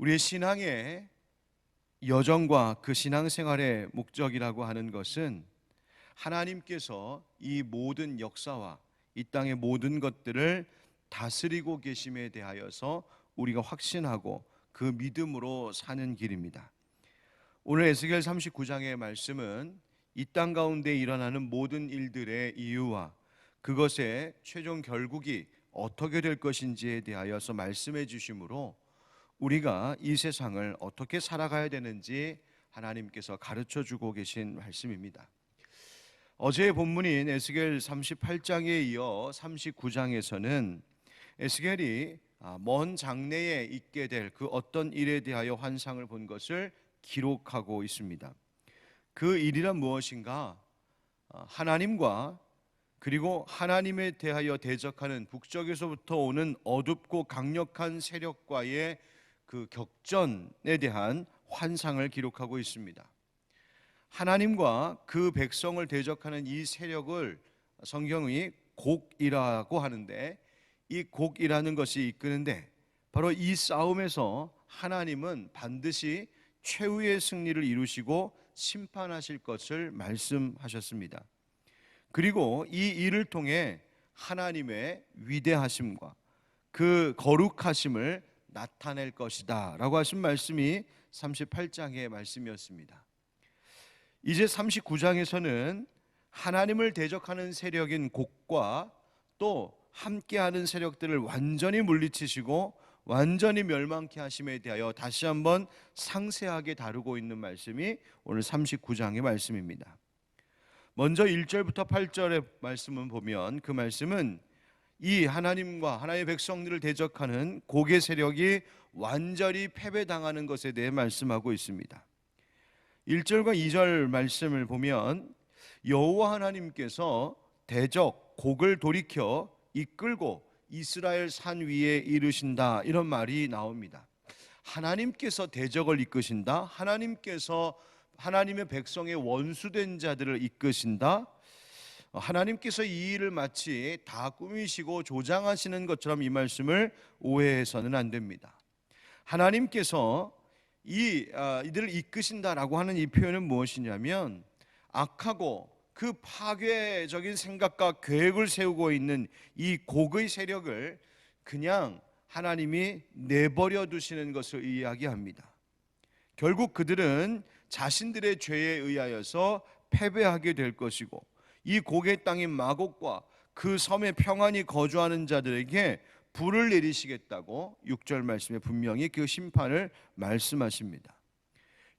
우리의 신앙의 여정과 그 신앙생활의 목적이라고 하는 것은 하나님께서 이 모든 역사와 이 땅의 모든 것들을 다스리고 계심에 대하여서 우리가 확신하고 그 믿음으로 사는 길입니다. 오늘 에스겔 39장의 말씀은 이 땅 가운데 일어나는 모든 일들의 이유와 그것의 최종 결국이 어떻게 될 것인지에 대하여서 말씀해 주심으로 우리가 이 세상을 어떻게 살아가야 되는지 하나님께서 가르쳐 주고 계신 말씀입니다. 어제의 본문인 에스겔 38장에 이어 39장에서는 에스겔이 먼 장래에 있게 될 그 어떤 일에 대하여 환상을 본 것을 기록하고 있습니다. 그 일이란 무엇인가? 하나님과 그리고 하나님에 대하여 대적하는 북쪽에서부터 오는 어둡고 강력한 세력과의 그 격전에 대한 환상을 기록하고 있습니다. 하나님과 그 백성을 대적하는 이 세력을 성경이 곡이라고 하는데, 이 곡이라는 것이 이끄는데 바로 이 싸움에서 하나님은 반드시 최후의 승리를 이루시고 심판하실 것을 말씀하셨습니다. 그리고 이 일을 통해 하나님의 위대하심과 그 거룩하심을 나타낼 것이다 라고 하신 말씀이 38장의 말씀이었습니다. 이제 39장에서는 하나님을 대적하는 세력인 곡과 또 함께하는 세력들을 완전히 물리치시고 완전히 멸망케 하심에 대하여 다시 한번 상세하게 다루고 있는 말씀이 오늘 39장의 말씀입니다. 먼저 1절부터 8절의 말씀을 보면 그 말씀은 이 하나님과 하나님의 백성들을 대적하는 곡의 세력이 완전히 패배당하는 것에 대해 말씀하고 있습니다. 1절과 2절 말씀을 보면 여호와 하나님께서 대적 곡을 돌이켜 이끌고 이스라엘 산 위에 이르신다, 이런 말이 나옵니다. 하나님께서 대적을 이끄신다, 하나님께서 하나님의 백성의 원수된 자들을 이끄신다, 하나님께서 이 일을 마치 다 꾸미시고 조장하시는 것처럼 이 말씀을 오해해서는 안 됩니다. 하나님께서 이들을 이끄신다라고 하는 이 표현은 무엇이냐면, 악하고 그 파괴적인 생각과 계획을 세우고 있는 이 곡의 세력을 그냥 하나님이 내버려 두시는 것을 이야기합니다. 결국 그들은 자신들의 죄에 의하여서 패배하게 될 것이고, 이 곡의 땅인 마곡과 그 섬에 평안히 거주하는 자들에게 불을 내리시겠다고 6절 말씀에 분명히 그 심판을 말씀하십니다.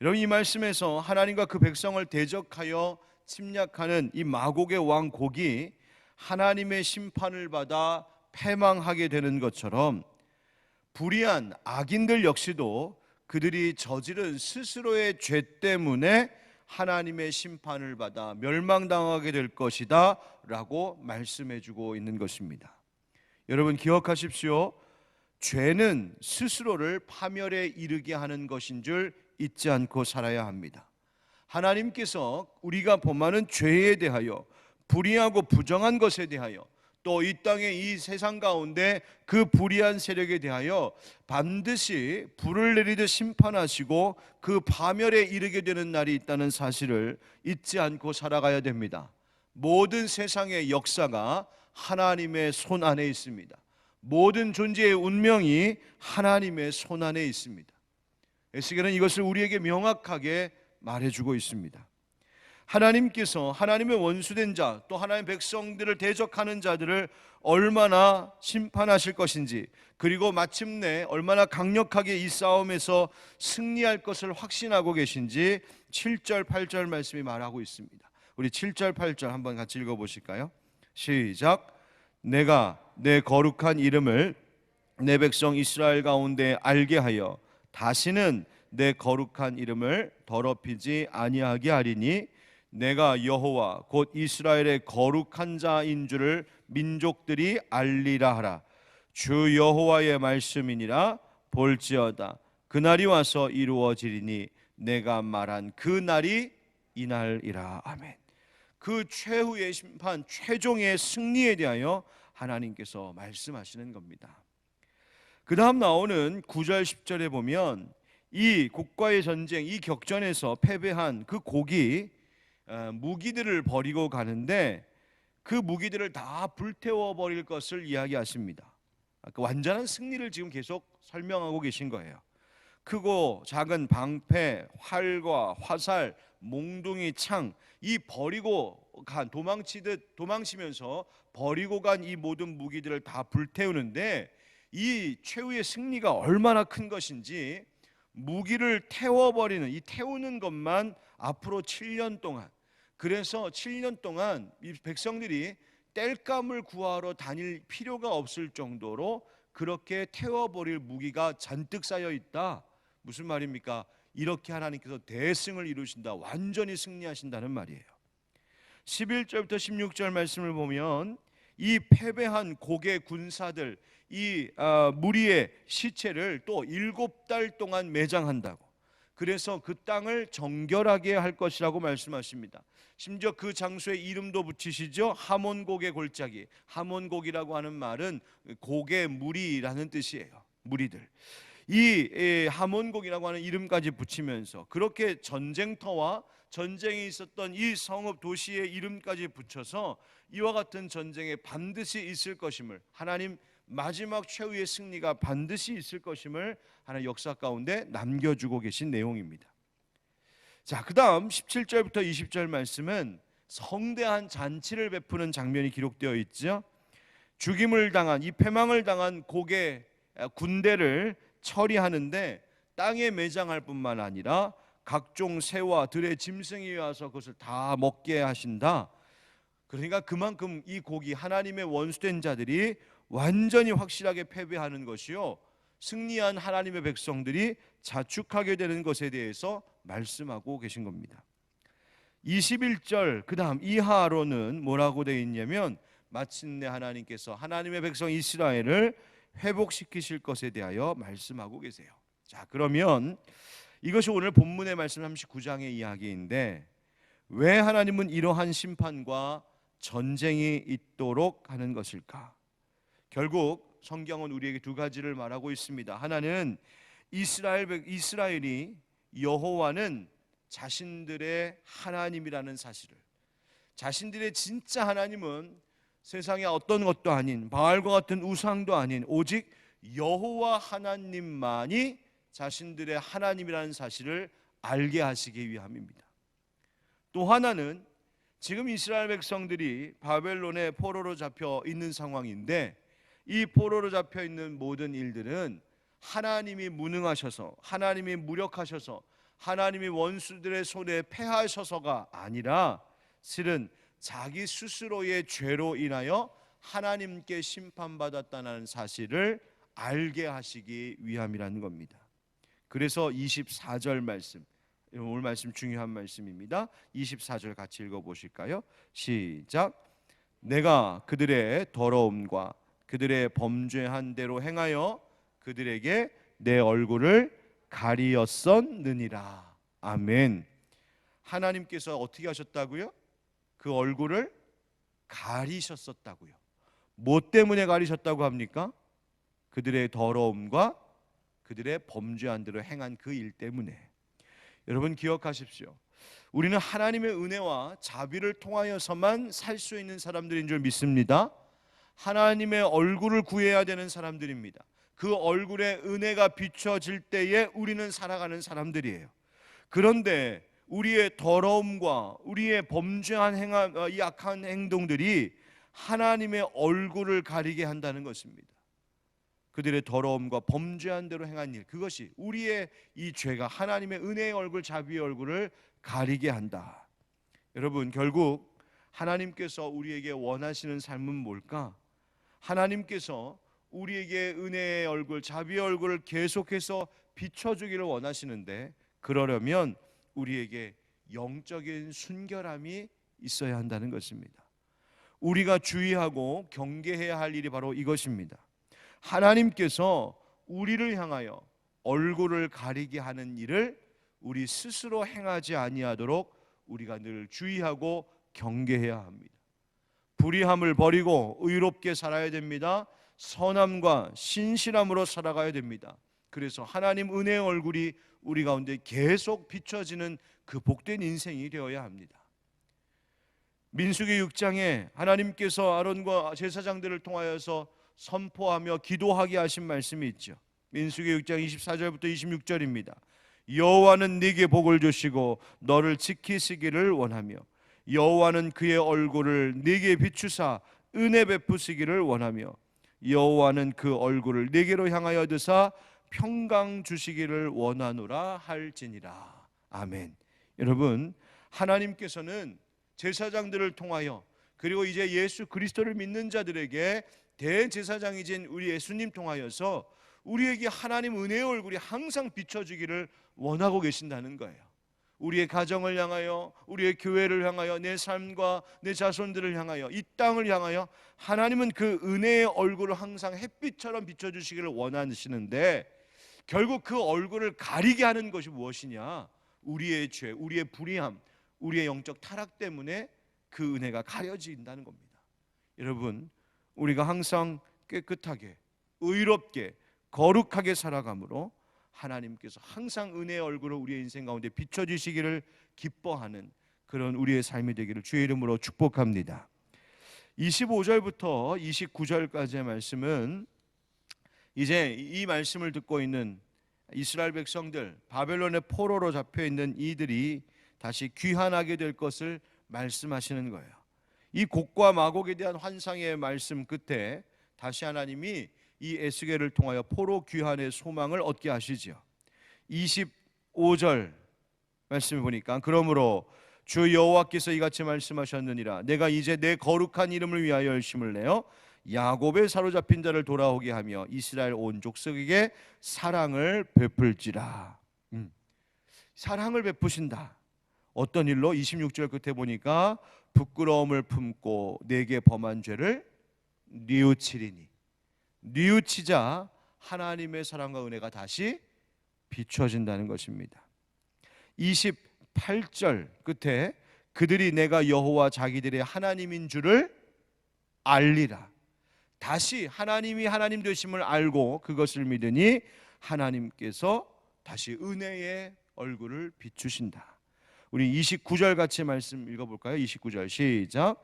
여러분, 이 말씀에서 하나님과 그 백성을 대적하여 침략하는 이 마곡의 왕 곡이 하나님의 심판을 받아 패망하게 되는 것처럼, 불의한 악인들 역시도 그들이 저지른 스스로의 죄 때문에 하나님의 심판을 받아 멸망당하게 될 것이다 라고 말씀해 주고 있는 것입니다. 여러분, 기억하십시오. 죄는 스스로를 파멸에 이르게 하는 것인 줄 잊지 않고 살아야 합니다. 하나님께서 우리가 범하는 죄에 대하여, 불의하고 부정한 것에 대하여, 또 이 땅의 이 세상 가운데 그 불의한 세력에 대하여 반드시 불을 내리듯 심판하시고 그 파멸에 이르게 되는 날이 있다는 사실을 잊지 않고 살아가야 됩니다. 모든 세상의 역사가 하나님의 손 안에 있습니다. 모든 존재의 운명이 하나님의 손 안에 있습니다. 에스겔은 이것을 우리에게 명확하게 말해주고 있습니다. 하나님께서 하나님의 원수된 자, 또 하나님의 백성들을 대적하는 자들을 얼마나 심판하실 것인지, 그리고 마침내 얼마나 강력하게 이 싸움에서 승리할 것을 확신하고 계신지 7절 8절 말씀이 말하고 있습니다. 우리 7절 8절 한번 같이 읽어보실까요? 시작. 내가 내 거룩한 이름을 내 백성 이스라엘 가운데 알게 하여 다시는 내 거룩한 이름을 더럽히지 아니하게 하리니, 내가 여호와 곧 이스라엘의 거룩한 자인 줄을 민족들이 알리라 하라. 주 여호와의 말씀이니라. 볼지어다 그날이 와서 이루어지리니 내가 말한 그 날이 이날이라. 아멘. 그 최후의 심판, 최종의 승리에 대하여 하나님께서 말씀하시는 겁니다. 그 다음 나오는 9절 10절에 보면 이 국과의 전쟁, 이 격전에서 패배한 그 곡이 무기들을 버리고 가는데 그 무기들을 다 불태워 버릴 것을 이야기하십니다. 그 완전한 승리를 지금 계속 설명하고 계신 거예요. 크고 작은 방패, 활과 화살, 몽둥이, 창, 이 버리고 간 도망치면서 버리고 간 이 모든 무기들을 다 불태우는데 이 최후의 승리가 얼마나 큰 것인지 무기를 태워버리는 이 태우는 것만 앞으로 7년 동안, 그래서 7년 동안 이 백성들이 땔감을 구하러 다닐 필요가 없을 정도로 그렇게 태워버릴 무기가 잔뜩 쌓여 있다. 무슨 말입니까? 이렇게 하나님께서 대승을 이루신다, 완전히 승리하신다는 말이에요. 11절부터 16절 말씀을 보면 이 패배한 곡의 군사들, 이 무리의 시체를 또 7달 동안 매장한다고, 그래서 그 땅을 정결하게 할 것이라고 말씀하십니다. 심지어 그 장소에 이름도 붙이시죠. 하몬곡의 골짜기. 하몬곡이라고 하는 말은 곡의 무리라는 뜻이에요. 무리들. 이 하몬곡이라고 하는 이름까지 붙이면서 그렇게 전쟁터와 전쟁이 있었던 이 성읍 도시의 이름까지 붙여서 이와 같은 전쟁에 반드시 있을 것임을, 하나님 마지막 최후의 승리가 반드시 있을 것임을 하나님 역사 가운데 남겨주고 계신 내용입니다. 자, 그 다음 17절부터 20절 말씀은 성대한 잔치를 베푸는 장면이 기록되어 있죠. 죽임을 당한, 이 패망을 당한 곡의 군대를 처리하는데 땅에 매장할 뿐만 아니라 각종 새와 들의 짐승이 와서 그것을 다 먹게 하신다. 그러니까 그만큼 이 곡이 하나님의 원수된 자들이 완전히 확실하게 패배하는 것이요, 승리한 하나님의 백성들이 자축하게 되는 것에 대해서 말씀하고 계신 겁니다. 21절 그 다음 이하로는 뭐라고 되어 있냐면 마침내 하나님께서 하나님의 백성 이스라엘을 회복시키실 것에 대하여 말씀하고 계세요. 자, 그러면 이것이 오늘 본문의 말씀 39장의 이야기인데 왜 하나님은 이러한 심판과 전쟁이 있도록 하는 것일까? 결국 성경은 우리에게 두 가지를 말하고 있습니다. 하나는 이스라엘이 여호와는 자신들의 하나님이라는 사실을, 자신들의 진짜 하나님은 세상에 어떤 것도 아닌 바알과 같은 우상도 아닌 오직 여호와 하나님만이 자신들의 하나님이라는 사실을 알게 하시기 위함입니다. 또 하나는 지금 이스라엘 백성들이 바벨론의 포로로 잡혀 있는 상황인데 이 포로로 잡혀 있는 모든 일들은 하나님이 무능하셔서, 하나님이 무력하셔서, 하나님이 원수들의 손에 패하셔서가 아니라 실은 자기 스스로의 죄로 인하여 하나님께 심판받았다는 사실을 알게 하시기 위함이라는 겁니다. 그래서 24절 말씀, 오늘 말씀 중요한 말씀입니다. 24절 같이 읽어보실까요? 시작. 내가 그들의 더러움과 그들의 범죄한 대로 행하여 그들에게 내 얼굴을 가리었었느니라. 아멘. 하나님께서 어떻게 하셨다고요? 그 얼굴을 가리셨었다고요. 뭐 때문에 가리셨다고 합니까? 그들의 더러움과 그들의 범죄한 대로 행한 그 일 때문에. 여러분 기억하십시오. 우리는 하나님의 은혜와 자비를 통하여서만 살 수 있는 사람들인 줄 믿습니다. 하나님의 얼굴을 구해야 되는 사람들입니다. 그 얼굴에 은혜가 비춰질 때에 우리는 살아가는 사람들이에요. 그런데 우리의 더러움과 우리의 범죄한 이 악한 행동들이 하나님의 얼굴을 가리게 한다는 것입니다. 그들의 더러움과 범죄한 대로 행한 일, 그것이 우리의 이 죄가 하나님의 은혜의 얼굴, 자비의 얼굴을 가리게 한다. 여러분 결국 하나님께서 우리에게 원하시는 삶은 뭘까? 하나님께서 우리에게 은혜의 얼굴, 자비의 얼굴을 계속해서 비춰주기를 원하시는데 그러려면 우리에게 영적인 순결함이 있어야 한다는 것입니다. 우리가 주의하고 경계해야 할 일이 바로 이것입니다. 하나님께서 우리를 향하여 얼굴을 가리게 하는 일을 우리 스스로 행하지 아니하도록 우리가 늘 주의하고 경계해야 합니다. 불의함을 버리고 의롭게 살아야 됩니다. 선함과 신실함으로 살아가야 됩니다. 그래서 하나님 은혜의 얼굴이 우리 가운데 계속 비춰지는 그 복된 인생이 되어야 합니다. 민수기 6장에 하나님께서 아론과 제사장들을 통하여서 선포하며 기도하게 하신 말씀이 있죠. 민수기 6장 24절부터 26절입니다. 여호와는 네게 복을 주시고 너를 지키시기를 원하며 여호와는 그의 얼굴을 네게 비추사 은혜 베푸시기를 원하며 여호와는 그 얼굴을 네게로 향하여 드사 평강 주시기를 원하노라 할지니라. 아멘. 여러분, 하나님께서는 제사장들을 통하여 그리고 이제 예수 그리스도를 믿는 자들에게 대제사장이신 우리 예수님 통하여서 우리에게 하나님 은혜의 얼굴이 항상 비춰주기를 원하고 계신다는 거예요. 우리의 가정을 향하여, 우리의 교회를 향하여, 내 삶과 내 자손들을 향하여, 이 땅을 향하여 하나님은 그 은혜의 얼굴을 항상 햇빛처럼 비춰주시기를 원하시는데, 결국 그 얼굴을 가리게 하는 것이 무엇이냐? 우리의 죄, 우리의 불의함, 우리의 영적 타락 때문에 그 은혜가 가려진다는 겁니다. 여러분, 우리가 항상 깨끗하게, 의롭게, 거룩하게 살아가므로 하나님께서 항상 은혜의 얼굴을 우리의 인생 가운데 비춰주시기를 기뻐하는 그런 우리의 삶이 되기를 주의 이름으로 축복합니다. 25절부터 29절까지의 말씀은 이제 이 말씀을 듣고 있는 이스라엘 백성들, 바벨론의 포로로 잡혀 있는 이들이 다시 귀환하게 될 것을 말씀하시는 거예요. 이 곡과 마곡에 대한 환상의 말씀 끝에 다시 하나님이 이 에스겔을 통하여 포로 귀환의 소망을 얻게 하시죠. 25절 말씀을 보니까 그러므로 주 여호와께서 이같이 말씀하셨느니라 내가 이제 내 거룩한 이름을 위하여 열심을 내어 야곱의 사로잡힌 자를 돌아오게 하며 이스라엘 온 족속에게 사랑을 베풀지라. 사랑을 베푸신다. 어떤 일로? 26절 끝에 보니까 부끄러움을 품고 내게 범한 죄를 뉘우치리니, 뉘우치자 하나님의 사랑과 은혜가 다시 비춰진다는 것입니다. 28절 끝에 그들이 내가 여호와 자기들의 하나님인 줄을 알리라. 다시 하나님이 하나님 되심을 알고 그것을 믿으니 하나님께서 다시 은혜의 얼굴을 비추신다. 우리 29절 같이 말씀 읽어볼까요? 29절 시작.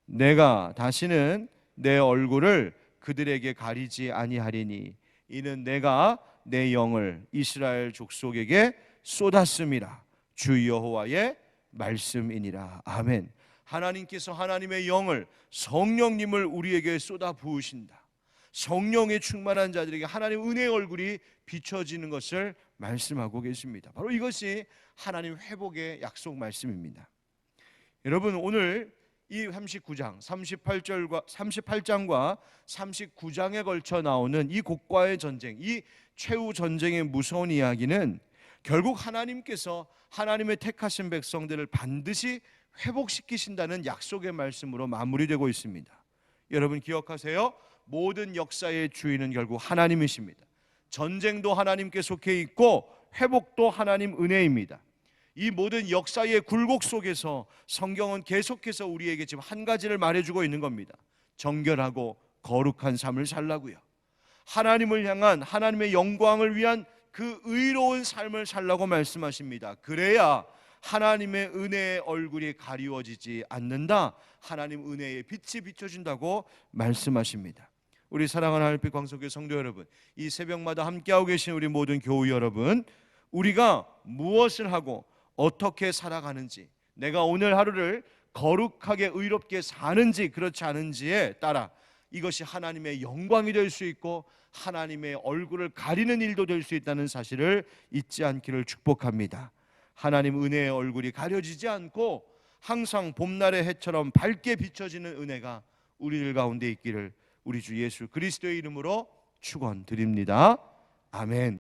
내가 다시는 내 얼굴을 그들에게 가리지 아니하리니 이는 내가 내 영을 이스라엘 족속에게 쏟았음이라. 주 여호와의 말씀이니라. 아멘. 하나님께서 하나님의 영을, 성령님을 우리에게 쏟아 부으신다. 성령에 충만한 자들에게 하나님 은혜의 얼굴이 비춰지는 것을 말씀하고 계십니다. 바로 이것이 하나님 회복의 약속 말씀입니다. 여러분, 오늘 이 39장, 38장과 39장에 걸쳐 나오는 이 곡과의 전쟁, 이 최후 전쟁의 무서운 이야기는 결국 하나님께서 하나님의 택하신 백성들을 반드시 회복시키신다는 약속의 말씀으로 마무리되고 있습니다. 여러분 기억하세요. 모든 역사의 주인은 결국 하나님이십니다. 전쟁도 하나님께 속해 있고 회복도 하나님 은혜입니다. 이 모든 역사의 굴곡 속에서 성경은 계속해서 우리에게 지금 한 가지를 말해주고 있는 겁니다. 정결하고 거룩한 삶을 살라고요. 하나님을 향한 하나님의 영광을 위한 그 의로운 삶을 살라고 말씀하십니다. 그래야 하나님의 은혜의 얼굴이 가리워지지 않는다. 하나님 은혜의 빛이 비춰진다고 말씀하십니다. 우리 사랑하는 하늘빛 광석교회 성도 여러분, 이 새벽마다 함께하고 계신 우리 모든 교우 여러분, 우리가 무엇을 하고 어떻게 살아가는지, 내가 오늘 하루를 거룩하게 의롭게 사는지 그렇지 않은지에 따라 이것이 하나님의 영광이 될 수 있고 하나님의 얼굴을 가리는 일도 될 수 있다는 사실을 잊지 않기를 축복합니다. 하나님 은혜의 얼굴이 가려지지 않고 항상 봄날의 해처럼 밝게 비춰지는 은혜가 우리들 가운데 있기를 우리 주 예수 그리스도의 이름으로 축원드립니다. 아멘.